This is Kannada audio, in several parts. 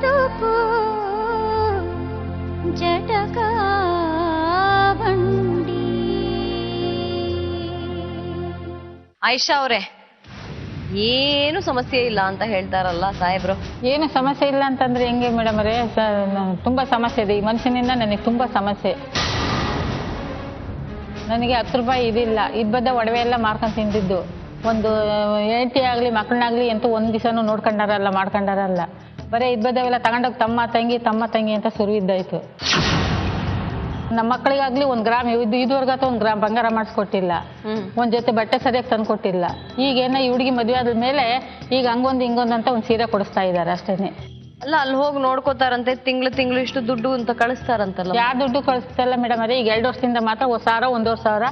ಬದುಕು ಜಟಕ ಬಂಡಿ. ಆಯಿಷಾ ಅವರೇ, ಏನು ಸಮಸ್ಯೆ ಇಲ್ಲ ಅಂತ ಹೇಳ್ತಾರಲ್ಲ ಸಾಹೇಬ್ರು? ಏನು ಸಮಸ್ಯೆ ಇಲ್ಲ ಅಂತಂದ್ರೆ ಹೆಂಗೆ ಮೇಡಮ್ ಅವರೇ? ತುಂಬಾ ಸಮಸ್ಯೆ ಇದೆ. ಈ ಮನುಷ್ಯನಿಂದ ನನಗೆ ತುಂಬಾ ಸಮಸ್ಯೆ. ನನಗೆ 10 ರೂಪಾಯಿ ಇದಿಲ್ಲ. ಇಬ್ಬದ್ದ ಒಡವೆ ಎಲ್ಲ ಮಾರ್ಕೊಂಡು ತಿಂದಿದ್ದು. ಒಂದು ಹೆಂಡತಿ ಆಗಲಿ ಮಕ್ಕಳನ್ನಾಗಲಿ ಅಂತೂ ಒಂದು ದಿವಸನೂ ನೋಡ್ಕೊಂಡಾರಲ್ಲ, ಮಾಡ್ಕೊಂಡಾರಲ್ಲ. ಬರೀ ಇಬ್ಬದ್ದವೆಲ್ಲ ತಗೊಂಡೋಗಿ ತಮ್ಮ ತಂಗಿ ಅಂತ ಸುರುವಿದ್ದಾಯ್ತು. ನಮ್ಮ ಮಕ್ಕಳಿಗಾಗ್ಲಿ 1 ಗ್ರಾಮ್ ಇದುವರೆಗಾತ 1 ಗ್ರಾಮ್ ಬಂಗಾರ ಮಾಡಿಸ್ಕೊಟ್ಟಿಲ್ಲ. ಒಂದ್ ಜೊತೆ ಬಟ್ಟೆ ಸರಿಯಾಗಿ ತಂದು ಕೊಟ್ಟಿಲ್ಲ. ಈಗೇನ ಈ ಹುಡುಗಿ ಮದುವೆ ಆದ್ಮೇಲೆ ಈಗ ಹಂಗೊಂದು ಹಿಂಗೊಂದು ಅಂತ ಒಂದು ಸೀರೆ ಕೊಡಿಸ್ತಾ ಇದ್ದಾರೆ ಅಷ್ಟೇನೆ. ಅಲ್ಲ, ಅಲ್ಲಿ ಹೋಗಿ ನೋಡ್ಕೋತಾರಂತೆ, ತಿಂಗಳು ಇಷ್ಟು ದುಡ್ಡು ಅಂತ ಕಳಿಸ್ತಾರಂತಲ್ಲ? ಯಾರು ದುಡ್ಡು ಕಳಿಸ್ತಲ್ಲ ಮೇಡಮ್ ಅವರೇ. ಈಗ 2 ವರ್ಷದಿಂದ ಮಾತ್ರ 1,000 1,500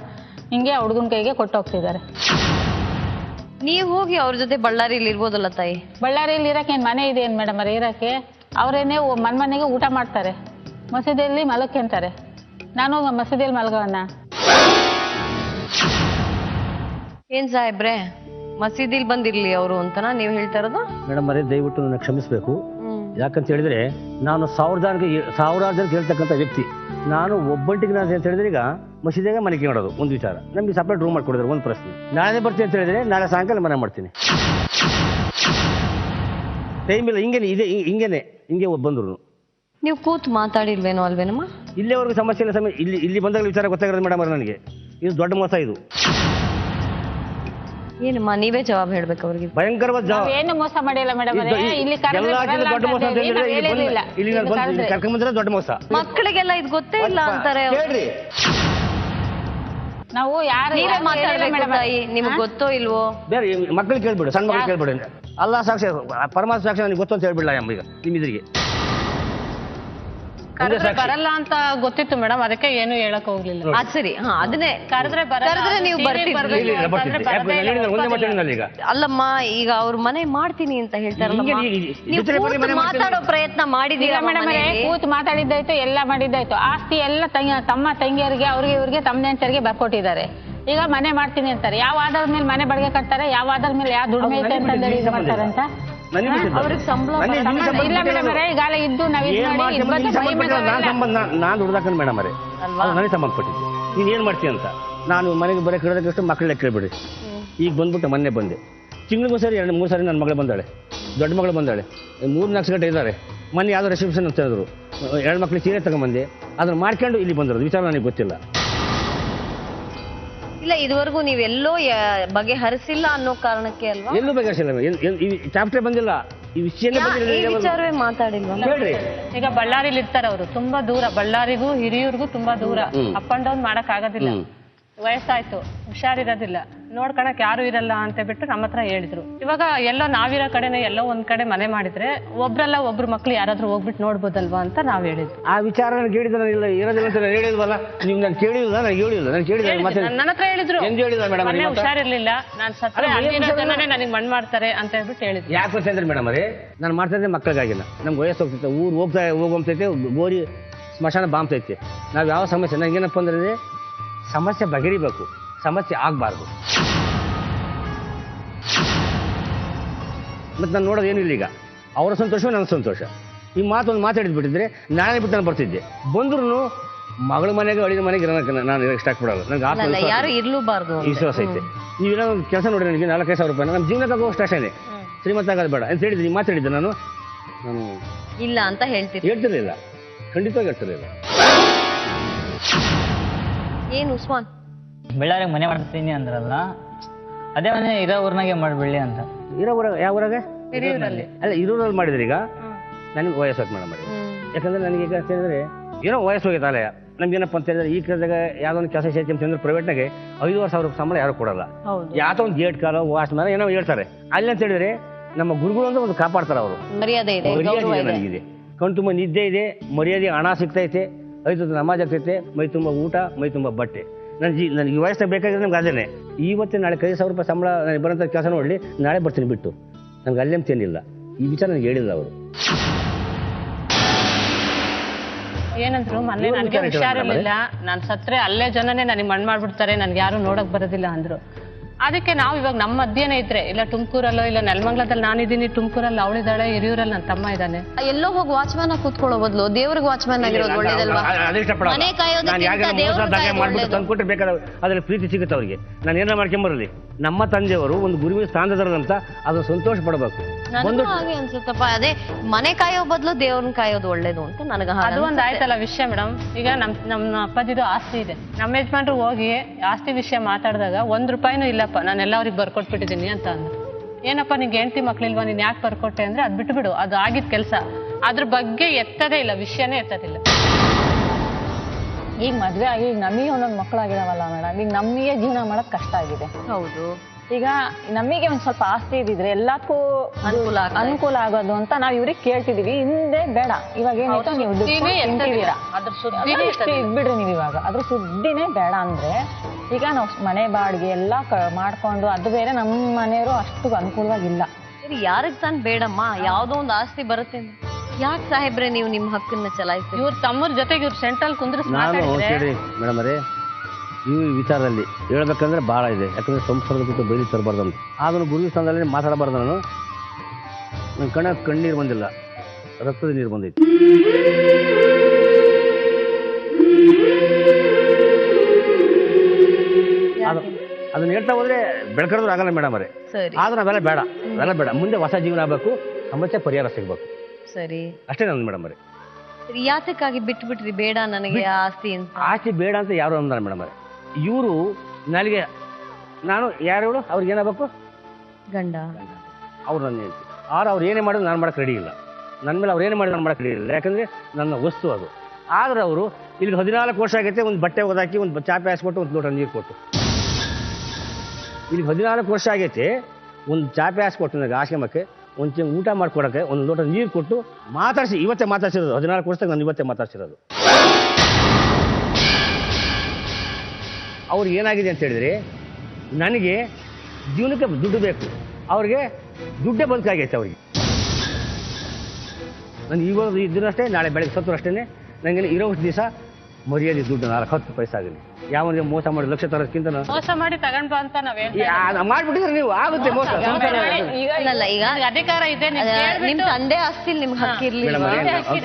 ಹಿಂಗೆ ಹುಡುಗನ ಕೈಗೆ ಕೊಟ್ಟು ಹೋಗ್ತಿದ್ದಾರೆ. ನೀವು ಹೋಗಿ ಅವ್ರ ಜೊತೆ ಬಳ್ಳಾರಿಯಲ್ಲಿ ಇರ್ಬೋದಲ್ಲ ತಾಯಿ? ಬಳ್ಳಾರಿಯಲ್ಲಿ ಇರಕ್ಕೆ ಏನ್ ಮನೆ ಇದೆ ಏನ್ ಮೇಡಮ್ ಅವ್ರೆ ಇರಕ್ಕೆ? ಅವರೇನೆ ಮನೆಗೆ ಊಟ ಮಾಡ್ತಾರೆ, ಮಸೀದಿಯಲ್ಲಿ ಮಲಕ್ಕೆಂತಾರೆ. ನಾನು ಮಸೀದಿಯಲ್ಲಿ ಮಲಗೋಣ. ಏನ್ ಸಾಹೇಬ್ರೆ, ಮಸೀದಿಲ್ ಬಂದಿರ್ಲಿ ಅವರು ಅಂತನಾ ನೀವು ಹೇಳ್ತಾ ಇರೋದು? ಮೇಡಮ್ ಅವರೇ, ದಯವಿಟ್ಟು ನನ್ನ ಕ್ಷಮಿಸಬೇಕು. ಯಾಕಂತ ಹೇಳಿದ್ರೆ ನಾನು ಸಾವಿರಾರು ಜನಕ್ಕೆ ಹೇಳ್ತಕ್ಕಂಥ ವ್ಯಕ್ತಿ. ನಾನು ಒಬ್ಬಂಟಿಗೆ ನಾನು ಅಂತ ಹೇಳಿದ್ರೆ ಈಗ ಮಸೀದಿಗೆ ಮನೆಗೆ ನೋಡೋದು ಒಂದು ವಿಚಾರ. ನಮಗೆ ಸಪ್ರೇಟ್ ರೂಮ್ ಮಾಡ್ಕೊಡಿದ್ರು ಒಂದು ಪ್ರಶ್ನೆ. ನಾಳೆ ಬರ್ತೀನಿ ಅಂತ ಹೇಳಿದ್ರೆ ನಾಳೆ ಸಾಯಂಕಾಲ ಮನೆ ಮಾಡ್ತೀನಿ. ಟೈಮ್ ಇಲ್ಲ. ಹಿಂಗೆ ಬಂದ್ರು. ನೀವು ಕೂತ್ ಮಾತಾಡಿಲ್ವೇನೋ ಅಲ್ವೇನಮ್ಮ? ಇಲ್ಲಿವರೆಗೂ ಸಮಸ್ಯೆ ಇಲ್ಲ. ಇಲ್ಲಿ ಬಂದಾಗ ವಿಚಾರ ಗೊತ್ತಾಗಿರೋದು ಮೇಡಮ್ ಅವ್ರೆ ನನಗೆ. ಇದು ದೊಡ್ಡ ಮೋಸ. ಇದು ಏನಮ್ಮ, ನೀವೇ ಜವಾಬ್ ಹೇಳ್ಬೇಕು ಅವ್ರಿಗೆ. ಭಯಂಕರವಾದ ಜವಾಬ್. ಏನು ಮೋಸ ಮಾಡಿಲ್ಲ ಮೇಡಮ್ ಅವರೇ. ಇಲ್ಲಿ ದೊಡ್ಡ ಮೋಸ ಅಂತ ಹೇಳಿದ್ರೆ ಕರ್ಕೊಂಡ್ ಬಂದ್ರೆ ದೊಡ್ಡ ಮೋಸ. ಮಕ್ಕಳಿಗೆಲ್ಲ ಇದು ಗೊತ್ತೇ ಇಲ್ಲ ಅಂತಾರೆ. ಹೇಳ್ರಿ, ನಾವು ಯಾರು ನೀವೇ ಮಾತಾಡ್ಬೇಕು ತಾಯಿ, ನಿಮ್ಗೆ ಗೊತ್ತೋ ಇಲ್ವೋ? ಬೇರೆ ಮಕ್ಕಳಿಗೆ ಕೇಳ್ಬಿಡು, ಸಣ್ಣ ಮಕ್ಕಳಿಗೆ ಕೇಳ್ಬಿಡು. ಅಲ್ಲ ಸಾಕ್ಷಿ, ಪರಮಾತ್ಮ ಸಾಕ್ಷಿ ನನಗೆ ಗೊತ್ತು ಅಂತ ಹೇಳ್ಬಿಡಲ್ಲ ಅಮ್ಮ. ಈಗ ನಿಮ್ಮಿದ್ರಿಗೆ ಬರಲ್ಲ ಅಂತ ಗೊತ್ತಿತ್ತು ಮೇಡಮ್, ಅದಕ್ಕೆ ಏನು ಹೇಳಕ್ ಹೋಗ್ಲಿಲ್ಲ. ಅದ್ ಸರಿ. ಅದನ್ನೇ ಕರೆದ್ರೆ ನೀವು ಈಗ. ಅಲ್ಲಮ್ಮ, ಈಗ ಅವ್ರ ಮನೆ ಮಾಡ್ತೀನಿ ಅಂತ ಹೇಳ್ತಾರಲ್ಲ, ನೀವು ಮಾತಾಡೋ ಪ್ರಯತ್ನ ಮಾಡಿದೀರಾ ಮೇಡಮ್? ಕೂತ್ ಮಾತಾಡಿದ್ದಾಯ್ತು, ಎಲ್ಲ ಮಾಡಿದ್ದಾಯ್ತು. ಆಸ್ತಿ ಎಲ್ಲ ತಮ್ಮ ತಂಗಿಯರಿಗೆ ಅವ್ರಿಗೆ ಇವ್ರಿಗೆ ತಮ್ಮ ನೆಂಟರಿಗೆ ಬರ್ಕೊಟ್ಟಿದ್ದಾರೆ. ಈಗ ಮನೆ ಮಾಡ್ತೀನಿ ಅಂತಾರೆ. ಯಾವ ಆಧಾರದ ಮೇಲೆ ಮನೆ ಬಾಡಿಗೆ ಕಟ್ತಾರೆ? ಯಾವ ಆಧಾರದ ಮೇಲೆ ಯಾವ ದುಡಿಮೆ ಐತೆ ಅಂತ ಇದು ಮಾಡ್ತಾರೆ ಅಂತ ಅವ್ರಿಗೆ ಸಂಬಳ ಇಲ್ಲ ಮೇಡಮ್ ಅವರೇ. ಈಗಾಗಲೇ ಇದ್ದು ನಾನು ದುಡ್ದಾಕಂದ್ ಮೇಡಮ್ ಅವರೇ, ನನಗೆ ಸಂಬಂಧಪಟ್ಟಿದ್ದು. ನೀನ್ ಏನ್ ಮಾಡ್ತೀಯ ಅಂತ ನಾನು ಮನೆಗೆ ಬರೋ ಕೇಳೋದಕ್ಕಷ್ಟು ಮಕ್ಕಳೆಲ್ಲ ಕೇಳ್ಬಿಡಿ. ಈಗ ಬಂದ್ಬಿಟ್ಟು ಮೊನ್ನೆ ಬಂದೆ. ತಿಂಗಳಿಗೂ ಸರಿ 2-3 ಸಾರಿ ನನ್ನ ಮಗಳು ಬಂದಾಳೆ, ದೊಡ್ಡ ಮಗಳು ಬಂದಾಳೆ. 3-4 ಗಂಟೆ ಇದ್ದಾರೆ. ಮೊನ್ನೆ ಯಾವುದೋ ರಿಸೆಪ್ಷನ್ ಅಂತ ಹೇಳಿದ್ರು, 2 ಮಕ್ಳಿಗೆ ಸೀರೆ ತಗೊಂಬಂದೆ. ಅದನ್ನ ಮಾಡ್ಕೊಂಡು ಇಲ್ಲಿ ಬಂದಿರೋದು ವಿಚಾರ ನನಗೆ ಗೊತ್ತಿಲ್ಲ. ಇಲ್ಲ, ಇದುವರೆಗೂ ನೀವೆಲ್ಲೋ ಬಗೆಹರಿಸಿಲ್ಲ ಅನ್ನೋ ಕಾರಣಕ್ಕೆ ಅಲ್ವಾ? ಎಲ್ಲೂ ಬಗೆಹರಿಸಿಲ್ಲ. ಚಾಪ್ಟರ್ ಬಂದಿಲ್ಲ, ಈ ವಿಚಾರವೇ ಮಾತಾಡಿಲ್ವಾ? ಹೇಳ್ರಿ. ಈಗ ಬಳ್ಳಾರಿಲಿ ಇರ್ತಾರೆ ಅವರು, ತುಂಬಾ ದೂರ. ಬಳ್ಳಾರಿಗೂ ಹಿರಿಯೂರ್ಗೂ ತುಂಬಾ ದೂರ. ಅಪ್ ಅಂಡ್ ಡೌನ್ ಮಾಡಕ್ ಆಗೋದಿಲ್ಲ. ವಯಸ್ಸಾಯ್ತು, ಹುಷಾರಿರೋದಿಲ್ಲ, ನೋಡ್ಕೊಳಕ್ ಯಾರು ಇರಲ್ಲ ಅಂತ ಬಿಟ್ಟು ನಮ್ಮ ಹತ್ರ ಹೇಳಿದ್ರು. ಇವಾಗ ಎಲ್ಲೋ ನಾವಿರೋ ಕಡೆನೆ ಎಲ್ಲೋ ಒಂದ್ ಕಡೆ ಮನೆ ಮಾಡಿದ್ರೆ ಒಬ್ರಲ್ಲ ಒಬ್ರು ಮಕ್ಳು ಯಾರಾದ್ರೂ ಹೋಗ್ಬಿಟ್ಟು ನೋಡ್ಬೋದಲ್ವಾ ಅಂತ ನಾವ್ ಹೇಳಿದ್ವಿ. ಆ ವಿಚಾರ ನನಗೆ ಹೇಳಿದ್ರೆ ಇರೋದಿಲ್ಲ ಅಂತ ಹೇಳಿದ್ವಲ್ಲ ನೀವು. ನಾನು ಕೇಳಿಲ್ಲ, ನನ್ನ ಹತ್ರ ಹೇಳಿದ್ರು. ಮನೆ ಹುಷಾರಿರ್ಲಿಲ್ಲ, ನಾನ್ ಸತ್ರ ಜನನೇ ನನಗೆ ಮಣ್ಣು ಮಾಡ್ತಾರೆ ಅಂತ ಹೇಳ್ಬಿಟ್ಟು ಹೇಳಿದ್ರು. ಯಾಕೆ ಗೊತ್ತಂದ್ರೆ ಮೇಡಮ್ ಅವರೇ, ನಾನು ಮಾಡ್ತಾ ಇದ್ದೆ ಮಕ್ಕಳಿಗಾಗಿಲ್ಲ. ನಮ್ಗೆ ವಯಸ್ಸು ಹೋಗ್ತೈತೆ, ಊರು ಹೋಗ್ತೈತೆ, ಗೋರಿ ಸ್ಮಶಾನ ಬಾಂಬ್ತೈತೆ. ನಾವ್ ಯಾವ ಸಮಸ್ಯೆ ನನಗೇನಪ್ಪ ಅಂದ್ರೆ ಸಮಸ್ಯೆ ಬಗೆಹರಿಬೇಕು, ಸಮಸ್ಯೆ ಆಗ್ಬಾರ್ದು. ಮತ್ತೆ ನಾನು ನೋಡೋದು ಏನಿಲ್ಲ. ಈಗ ಅವರ ಸಂತೋಷ ನನ್ನ ಸಂತೋಷ. ಈ ಮಾತೊಂದು ಮಾತಾಡಿದ್ಬಿಟ್ಟಿದ್ರೆ ನಾಳೆ ಬಿಟ್ಟು ನಾನು ಬರ್ತಿದ್ದೆ. ಬಂದ್ರು ಮಗಳ ಮನೆಗೆ ಅಳಿದ ಮನೆಗೆ ನಾನು ಇಷ್ಟಪಡಲ್ಲ. ನನಗೆ ಯಾರು ಇರ್ಲೂಬಾರ್ದು ವಿಶ್ವಾಸ ಐತೆ. ನೀವೇನೋ ಒಂದು ಕೆಲಸ ನೋಡಿ, ನನಗೆ 4,000 ರೂಪಾಯಿ ನಮ್ಮ ಜೀವನಕ್ಕಾಗುವಷ್ಟು ಅಷ್ಟೇ. ಶ್ರೀಮಂತ ಆಗೋದು ಬೇಡ ಅಂತ ಹೇಳಿದ್ದೀನಿ, ಮಾತಾಡಿದ್ದೆ. ನಾನು ಇಲ್ಲ ಅಂತ ಹೇಳ್ತಿರ್ಲಿಲ್ಲ, ಖಂಡಿತವಾಗಿ ಹೇಳ್ತಿರ್ಲಿಲ್ಲ. ಏನು ಉಸ್ಮಾನ್, ಬಳ್ಳಾರಿಗೆ ಮನೆ ಮಾಡ್ತೀನಿ ಅಂದ್ರಲ್ಲ, ಅದೇ ಮನೆ ಇರೋ ಊರ್ನಾಗೆ ಮಾಡ್ಬಿಡ್ಲಿ ಅಂತ. ಇರೋ ಊರಾಗ? ಯಾವ ಊರಾಗ? ಅಲ್ಲ, ಇರೋರಲ್ಲಿ ಮಾಡಿದ್ರಿ. ಈಗ ನನಗೆ ವಯಸ್ಸಾಯ್ತು ಮೇಡಮ್ ಮಾಡಿ. ಯಾಕಂದ್ರೆ ನನಗೆ ಈಗ ಅಂತ ಹೇಳಿದ್ರೆ ಏನೋ ವಯಸ್ಸು ಹೋಗಿತ್ತು. ಅಲ್ಲೇ ನಮ್ಗೇನಪ್ಪ ಅಂತ ಹೇಳಿದ್ರೆ ಈ ಕಡೆದಾಗ ಯಾವ್ದೊಂದು ಕೆಲಸ ಸೇರ್ತಿ ಅಂತಂದ್ರೆ ಪ್ರೈವೇಟ್ನಾಗೆ 5,500 ಸಂಬಳ ಯಾರು ಕೊಡಲ್ಲ. ಯಾವ್ದೋ ಒಂದು ಗೇಟ್ ಕಾಲ ವಾಚ್ ಮ್ಯಾನ್ ಏನೋ ಹೇಳ್ತಾರೆ. ಅಲ್ಲಿ ಅಂತ ಹೇಳಿದ್ರೆ ನಮ್ಮ ಗುರುಗಳು ಅಂದ್ರೆ ಒಂದು ಕಾಪಾಡ್ತಾರೆ. ಅವರು ಮರ್ಯಾದೆ ಇದೆ, ನನಗಿದೆ. ಕಣ್ ತುಂಬ ನಿದ್ದೆ ಇದೆ, ಮರ್ಯಾದೆ, ಹಣ ಸಿಗ್ತೈತೆ, 5 ನಮಾಜ್ ಆಗ್ತೈತೆ, ಮೈ ತುಂಬ ಊಟ, ಮೈ ತುಂಬ ಬಟ್ಟೆ. ನನಗೆ ಈ ವಯಸ್ಸಾಗ ಬೇಕಾಗಿದ್ರೆ ನಮ್ಗೆ ಅದೇನೆ. ಇವತ್ತು ನಾಳೆ 5,000 ರೂಪಾಯಿ ಸಂಬಳ ನನಗೆ ಬರೋಂಥ ಕೆಲಸ ನೋಡಲಿ, ನಾಳೆ ಬರ್ತೀನಿ ಬಿಟ್ಟು. ನಂಗೆ ಅಲ್ಲೇ ಅಂತೇನಿಲ್ಲ. ಈ ವಿಚಾರ ನನಗೆ ಹೇಳಿಲ್ಲ ಅವರು. ಏನಂದ್ರು, ಮೊನ್ನೆ ನನಗೆ ಹುಷಾರಿರ್ಲಿಲ್ಲ, ನಾನು ಸತ್ರೆ ಅಲ್ಲೇ ಜನನೇ ನನಗೆ ಮಣ್ಣು ಮಾಡ್ಬಿಡ್ತಾರೆ, ನನ್ಗೆ ಯಾರು ನೋಡಕ್ ಬರೋದಿಲ್ಲ ಅಂದ್ರು. ಅದಕ್ಕೆ ನಾವು ಇವಾಗ ನಮ್ಮ ಮಧ್ಯನೇ ಇದ್ರೆ ಇಲ್ಲ ತುಮಕೂರಲ್ಲೋ ಇಲ್ಲ ನೆಲಮಂಗ್ಲದಲ್ಲಿ ನಾನಿದ್ದೀನಿ, ತುಮಕೂರಲ್ಲಿ ಅವಳಿದ್ದಾಳೆ, ಹಿರಿಯೂರಲ್ಲಿ ನನ್ನ ತಮ್ಮ ಇದ್ದಾನೆ. ಎಲ್ಲೋ ಹೋಗಿ ವಾಚ್ಮ್ಯಾನ್ ಆಗಿ ಕೂತ್ಕೊಳ್ಳೋ ಬದಲು ದೇವ್ರಿಗೆ ವಾಚ್ಮ್ಯಾನ್ ಆಗಿರೋದು ಒಳ್ಳೇದಲ್ವಾ? ಮನೆ ಕಾಯೋದಕ್ಕಿಂತ ದೇವ್ರಿಗೆ ತಂದ್ಕೊಟ್ರೆ ಬೇಕಾದ್ರೆ ಅದ್ರಲ್ಲಿ ಪ್ರೀತಿ ಸಿಗುತ್ತೆ ಅವ್ರಿಗೆ. ನಾನು ಏನ ಮಾಡ್ಕೊಂಬರಲಿ, ನಮ್ಮ ತಂದೆಯವರು ಒಂದು ಗುರುವಿನ ಸ್ಥಾನದರಂತ ಅದು ಸಂತೋಷ ಪಡಬೇಕು. ನನಗೂ ಹಾಗೆ ಅನ್ಸುತ್ತಪ್ಪ. ಅದೇ ಮನೆ ಕಾಯೋ ಬದಲು ದೇವ್ರನ್ನ ಕಾಯೋದು ಒಳ್ಳೇದು ಅಂತ ನನಗೆ ಅದು ಒಂದು ಆಯ್ತಲ್ಲ ವಿಷಯ ಮೇಡಮ್. ಈಗ ನಮ್ಮ ಅಪ್ಪಾಜಿದು ಆಸ್ತಿ ಇದೆ, ನಮ್ಮ ಯಜಮಾನ್ರು ಹೋಗಿ ಆಸ್ತಿ ವಿಷಯ ಮಾತಾಡಿದಾಗ ₹1 ಇಲ್ಲಪ್ಪ, ನಾನೆಲ್ಲ ಅವ್ರಿಗೆ ಬರ್ಕೊಟ್ಬಿಟ್ಟಿದ್ದೀನಿ ಅಂತ ಅಂದ್ರು. ಏನಪ್ಪ ನಿಂಗೆ ಹೆಂಡತಿ ಮಕ್ಳಿಲ್ವಾ, ನೀನ್ ಯಾಕೆ ಬರ್ಕೊಟ್ಟೆ ಅಂದ್ರೆ ಅದ್ ಬಿಟ್ಬಿಡು, ಅದು ಆಗಿದ್ ಕೆಲಸ, ಅದ್ರ ಬಗ್ಗೆ ಎತ್ತದೇ ಇಲ್ಲ, ವಿಷಯನೇ ಎತ್ತದಿಲ್ಲ. ಈಗ ಮದ್ವೆ ಆಗಿ ಈಗ ನಮಗೆ ಒಂದೊಂದು ಮಕ್ಕಳಾಗಿದಾವಲ್ಲ ಮೇಡಮ್, ಈಗ ನಮಗೆ ಜೀವನ ಮಾಡಕ್ ಕಷ್ಟ ಆಗಿದೆ. ಹೌದು. ಈಗ ನಮಗೆ ಒಂದ್ ಸ್ವಲ್ಪ ಆಸ್ತಿ ಇದ್ದಿದ್ರೆ ಎಲ್ಲದಕ್ಕೂ ಅನುಕೂಲ ಆಗೋದು ಅಂತ ನಾವ್ ಇವ್ರಿಗೆ ಕೇಳ್ತಿದೀವಿ. ಹಿಂದೆ ಬೇಡ, ಇವಾಗ ಏನಾಯ್ತು ನೀವು ತಿಂತಿದ್ದೀರಾ ಇದ್ಬಿಡ್ರಿ ನೀವು, ಇವಾಗ ಅದ್ರ ಸುದ್ದಿನೇ ಬೇಡ ಅಂದ್ರೆ ಈಗ ನಾವು ಮನೆ ಬಾಡಿಗೆ ಎಲ್ಲ ಮಾಡ್ಕೊಂಡು ಅದು ಬೇರೆ, ನಮ್ಮ ಮನೆಯವರು ಅಷ್ಟು ಅನುಕೂಲವಾಗಿಲ್ಲ. ಯಾರಿಗ್ ತಾನ್ ಬೇಡಮ್ಮ, ಯಾವ್ದೋ ಒಂದು ಆಸ್ತಿ ಬರುತ್ತೆ. ಯಾಕೆ ಸಾಹೇಬ್ರೆ ನೀವು ನಿಮ್ಮ ಹಕ್ಕನ್ನ ಚಲಾಯಿಸಿ? ಇವ್ರ ತಮ್ಮರ ಜೊತೆಗೆ ಇವ್ರು ಸೆಂಟ್ರಲ್ ಕುಂದ್ರಿಸಿ ಮಾತಾಡಿದ್ರೆ ಮೇಡಮ್ ಅವರೇ, ಈ ವಿಚಾರದಲ್ಲಿ ಹೇಳ್ಬೇಕಂದ್ರೆ ಭಾಳ ಇದೆ. ಯಾಕಂದ್ರೆ ಸಂಸಾರದ ಬಿಟ್ಟು ಬೈಲಿ ತರಬಾರ್ದು ಅಂತ. ಅದನ್ನು ಗುರು ಸ್ಥಾನದಲ್ಲಿ ಮಾತಾಡಬಾರ್ದು. ನನ್ನ ಕಣ್ಣೀರು ಬಂದಿಲ್ಲ, ರಕ್ತದ ನೀರು ಬಂದೈತಿ. ಅದನ್ನ ಹೇಳ್ತಾ ಹೋದ್ರೆ ಬೆಳಕರಿದ್ರು ಆಗಲ್ಲ ಮೇಡಮ್ ಅವರೇ. ಆದ್ರೆ ಅವೆಲ್ಲ ಬೇಡ, ಅವೆಲ್ಲ ಬೇಡ. ಮುಂದೆ ಹೊಸ ಜೀವನ ಆಗಬೇಕು, ಸಮಸ್ಯೆ ಪರಿಹಾರ ಸಿಗ್ಬೇಕು. ಸರಿ, ಅಷ್ಟೇ ನಂದು ಮೇಡಮ್ ಅವರೇ. ಯಾತಕ್ಕಾಗಿ ಬಿಟ್ಬಿಟ್ರಿ ಬೇಡ ನನಗೆ ಆಸ್ತಿ ಅಂತ? ಆಸ್ತಿ ಬೇಡ ಅಂತ ಯಾರು ಅಂದಾರ ಮೇಡಮ್ ಅವರೇ. ಇವರು ನನಗೆ, ನಾನು ಯಾರು ಹೇಳು, ಅವ್ರಿಗೆ ಏನಾಗಬೇಕು? ಗಂಡ. ಅವ್ರು ನನ್ನ ಹೇಳ್ತಿ ಅವ್ರು ಏನೇ ಮಾಡಿದ್ರು ನಾನು ಮಾಡಕ್ಕೆ ರೆಡಿ ಇಲ್ಲ. ನನ್ನ ಮೇಲೆ ಅವ್ರು ಏನೇ ಮಾಡಿದ್ರು ನಾನು ಮಾಡಕ್ಕೆ ರೆಡಿ ಇಲ್ಲ. ಯಾಕಂದರೆ ನನ್ನ ವಸ್ತು ಅದು. ಆದ್ರೆ ಅವರು ಇಲ್ಲಿಗೆ 14 ವರ್ಷ ಆಗೈತೆ, ಒಂದು ಬಟ್ಟೆ ಒದಾಕಿ, ಒಂದು ಚಾಪೆ ಹಾಸ್ಕೊಟ್ಟು, ಒಂದು ಲೋಟ ನೀರು ಕೊಟ್ಟು. ಇಲ್ಲಿಗೆ 14 ವರ್ಷ ಆಗೈತೆ, ಒಂದು ಚಾಪೆ ಹಾಸ್ಕೊಟ್ಟು ನನಗೆ ಆಶ್ರಮಕ್ಕೆ, ಒಂದು ಚೆಂಗೆ ಊಟ ಮಾಡ್ಕೊಡೋಕ್ಕೆ, ಒಂದು ಲೋಟ ನೀರು ಕೊಟ್ಟು ಮಾತಾಡಿಸಿ. ಇವತ್ತೇ ಮಾತಾಡ್ಸಿರೋದು, 14 ವರ್ಷದಾಗ ನಾನು ಇವತ್ತೇ ಮಾತಾಡ್ಸಿರೋದು. ಅವ್ರಿಗೆ ಏನಾಗಿದೆ ಅಂತ ಹೇಳಿದ್ರೆ, ನನಗೆ ಜೀವನಕ್ಕೆ ದುಡ್ಡು ಬೇಕು, ಅವ್ರಿಗೆ ದುಡ್ಡೇ ಬದುಕಾಗೈತೆ ಅವ್ರಿಗೆ. ನಾನು ಇವಾಗ ಇದ್ದಷ್ಟೇ, ನಾಳೆ ಬೆಳಗ್ಗೆ ಸತ್ತರು ಅಷ್ಟೇ. ನನಗೆ ಇರೋಷ್ಟು ದಿವಸ ಮರ್ಯಾದೆ ದುಡ್ಡು 4-10 ಪೈಸೆ ಆಗಲಿ. ಯಾವನಿಗೆ ಮೋಸ ಮಾಡಿ ಲಕ್ಷ ತರೋದಕ್ಕಿಂತ ಮೋಸ ಮಾಡಿ ತಗೊಂಡ್ ಬಾ ಅಂತ ಮಾಡ್ಬಿಟ್ಟಿದ್ರೆ ನೀವು ಆಗುತ್ತೆ ಮೋಸ. ಈಗ ಅಧಿಕಾರ ಇದೆ, ನಿಮ್ ತಂದೆ ಆಸ್ತಿ ನಿಮ್ಗೆ ಹಕ್ಕಿರ್ಲಿಲ್ಲ.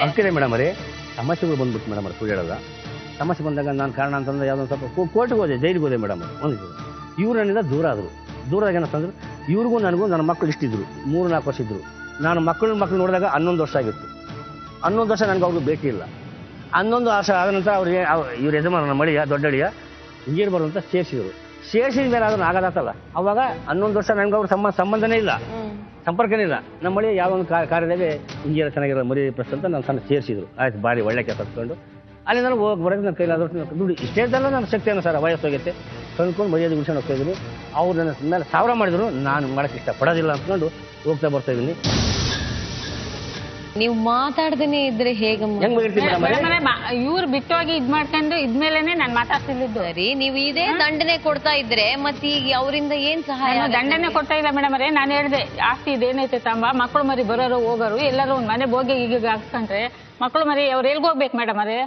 ಹಕ್ಕಿದೆ ಮೇಡಮ್ ಅವರೇ. ಸಮಸ್ಯೆಗಳು ಬಂದ್ಬಿಟ್ಟು ಮೇಡಮ್ ಅವ್ರು ಸುಳ್ಳೇಳಲ್ಲ. ಸಮಸ್ಯೆ ಬಂದಾಗ ನಾನು ಕಾರಣ ಅಂತಂದ್ರೆ ಯಾವುದೊಂದು ಸ್ವಲ್ಪ ಕೋರ್ಟ್ಗೆ ಹೋದೆ, ಜೈಲಿಗೆ ಹೋದೆ ಮೇಡಮ್. ಒಂದು ಇವ್ರು ನನ್ನಿಂದ ದೂರ ಆದರು. ದೂರದಾಗ ಏನಂತಂದ್ರೆ, ಇವ್ರಿಗೂ ನನಗೂ ನನ್ನ ಮಕ್ಕಳು ಇಷ್ಟಿದ್ರು, 3-4 ವರ್ಷ ಇದ್ದರು. ನಾನು ಮಕ್ಕಳು ನೋಡಿದಾಗ 11 ವರ್ಷ ಆಗಿತ್ತು. 11 ವರ್ಷ ನನಗೆ ಅವ್ರಿಗೆ ಭೇಟಿ ಇಲ್ಲ. 11 ವರ್ಷ ಆದ ನಂತರ ಅವ್ರಿಗೆ ಇವ್ರ ಯಜಮಾನ ನನ್ನ ಮಳಿಯ ದೊಡ್ಡಳಿಯ ಇಂಜಿನಿಯರ್ ಬರುವಂತ ಸೇರಿಸಿದ್ರು. ಸೇರಿಸಿದ ಮೇಲೆ ಅದನ್ನು ಆಗೋದಾತಲ್ಲ, ಅವಾಗ 11 ವರ್ಷ ನನಗೆ ಅವ್ರ ಸಂಬಂಧನೇ ಇಲ್ಲ, ಸಂಪರ್ಕನೇ ಇಲ್ಲ. ನಮ್ಮ ಮಳಿ ಯಾವುದೊಂದು ಕಾರ್ಯದಲ್ಲಿ ಇಂಜಿನಿಯರ್ ಚೆನ್ನಾಗಿರೋ ಮರಿ ಪ್ರಶ್ನೆ ಅಂತ ನನ್ನ ಸಣ್ಣ ಸೇರಿಸಿದ್ರು. ಆಯ್ತು, ಭಾರಿ ಒಳ್ಳೆ ಕೆಲಸ ಹತ್ಕೊಂಡು ಅಲ್ಲಿ ನಾನು ಹೋಗಿ ಬರೋದು ನನ್ನ ಕೈಲಾದ್ರು ದುಡ್ಡು ಇಷ್ಟೇದಲ್ಲ ನನ್ನ ಶಕ್ತಿ ಅನ್ನೋ ಸರ್. ವಯಸ್ಸು ಹೋಗೈತೆ, ತಂದ್ಕೊಂಡು ಮರ್ಯಾದೆ ಉಳಿಸ್ಕೊಂಡು ಹೋಗ್ತಾ ಇದ್ದೀನಿ. ಅವ್ರು ನನ್ನ ಮೇಲೆ 1000 ಮಾಡಿದ್ರು, ನಾನು ಮಾಡೋಕ್ಕೆ ಇಷ್ಟಪಡೋದಿಲ್ಲ ಅಂದ್ಕೊಂಡು ಹೋಗ್ತಾ ಬರ್ತಾ ಇದ್ದೀನಿ. ನೀವು ಮಾತಾಡ್ದೇನೆ ಇದ್ರೆ ಹೇಗೆ? ಇವ್ರು ಬಿಟ್ಟೋಗಿ ಇದ್ ಮಾಡ್ಕೊಂಡು ಇದ್ಮೇಲೆನೆ ನಾನು ಮಾತಾಡ್ತಿದ್ದು. ಸರಿ, ನೀವು ಇದೇ ದಂಡನೆ ಕೊಡ್ತಾ ಇದ್ರೆ ಮತ್ತೆ ಈಗ ಅವರಿಂದ ಏನ್ ಸಹಾಯ? ದಂಡನೆ ಕೊಡ್ತಾ ಇಲ್ಲ ಮೇಡಮ್ ಅವರೇ. ನಾನು ಹೇಳಿದೆ ಆಸ್ತಿ ಇದೇನೈತೆ ತಮ್ಮ, ಮಕ್ಕಳು ಮರಿ ಬರೋರು ಹೋಗೋರು ಎಲ್ಲರೂ ಒಂದು ಮನೆ ಬೋಗಿ ಈಗ ಹಾಕ್ಸ್ಕೊಂಡ್ರೆ ಮಕ್ಕಳು ಮರಿ ಅವ್ರು ಎಲ್ಗೆ ಹೋಗ್ಬೇಕು ಮೇಡಮ್ ಅವರೇ?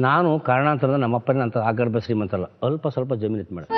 ನಾನು ಕಾರಣಾಂತರದ ನಮ್ಮಪ್ಪನ ಅಂತ ಆಗರ್ಭ ಶ್ರೀಮಂತಲ್ಲ, ಅಲ್ಪ ಸ್ವಲ್ಪ ಜಮೀನಿತ್ತು ಮೇಡಮ್.